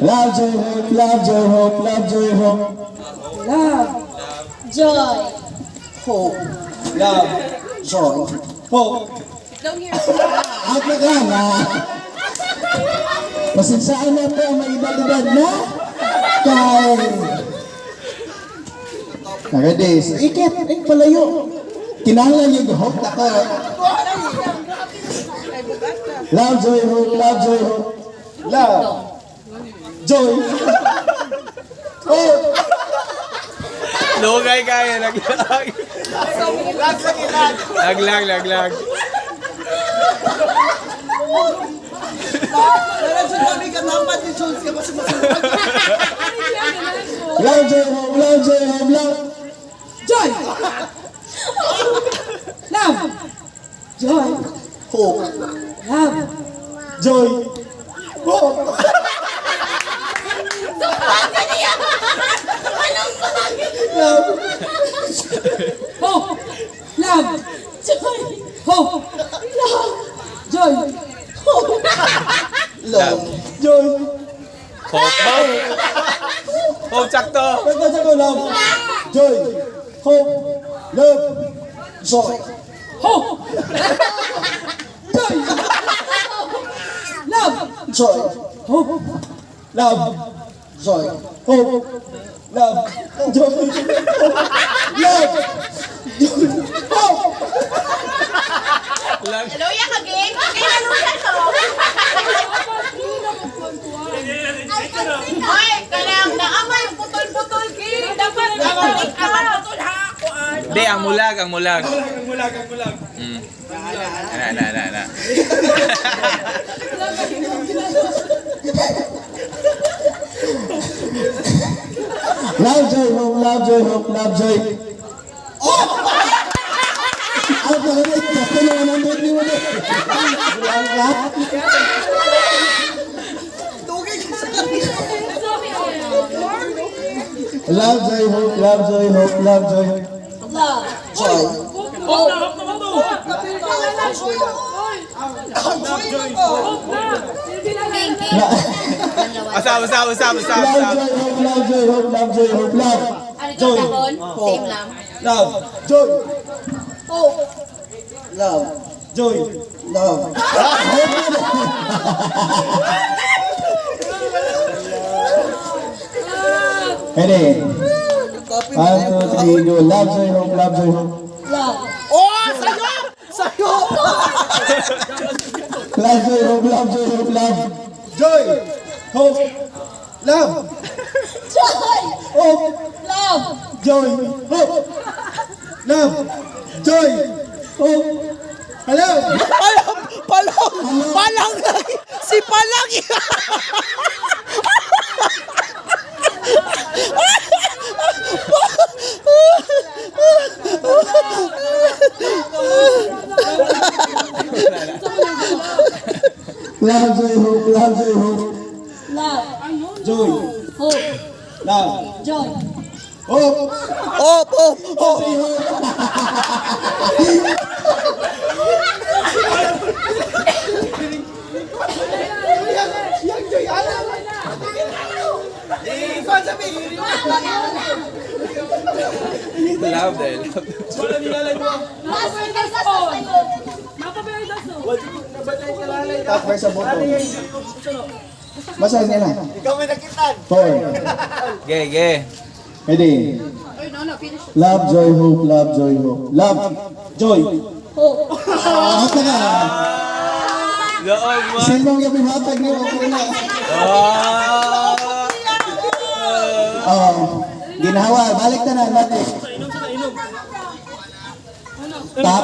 Love, joy, hope, love, joy, hope, love, joy, hope. Love, joy, hope. Love, joy, hope. At na. Pasinsaan na po, may edad-edad na. Kay... Ready, so ikit, palayo. Kinahanglan yung hope ako. Love, joy, hope, love, joy, hope. Love, joy, hope. Lugay kaya, naglag. Laglag. Love, joy, hope, love, joy, hope, love. Joy! Love! Joy! Hope, Love! joy, hope. Love, Hope! Love! Joy! Hope! Love! Joy! Hope! love, joy. Hope, sakto. Pagkasa ko, love, joy, hope, love, joy. Hope! Joy! Love! Joy, Hope! love, joy, hope, love, joy, love, joy, hope. Hallelujah ka, Ging? Hallelujah to. Ay, kanang naamay yung putol-putol, Ging. Dapat nabalik naman putol ha. Hindi, ang mulag. Ang mulag. Na. Love, joy, hope, love, joy, hope, love, joy. Oh! Out na ulit. Kasi na 100 ni ulit. Love, joy, hope, love, joy, hope, love, joy. Love! Joy. Usap. Love, joy, hope, love, joy, hope, love, joy, hope, love. Joy, Same lang. love, joy, Hope. love, joy, love. Ready? 1, 2, 3, go. Love, joy, hope, love, joy, hope. Love! Love, joy, hope, love, joy, hope, love. Joy, hope, love, Joy! hope, Love! joy, hope, love, joy, hope. Hello? Palang si Palang. Love, joy, hope, love, joy, hope. Love! Joy, Hope! love, Joy! hope. Love dahil. Top verse sa boto. Basahin niya na. Ikaw may nakitan. 4. Ge. Ready? Love, joy, hope, love, joy, hope. Love, joy. Hope! Hata ka. Doon mo. Sinong yung hatag niyo? Okay na. Ginawa. Balik na natin. Top.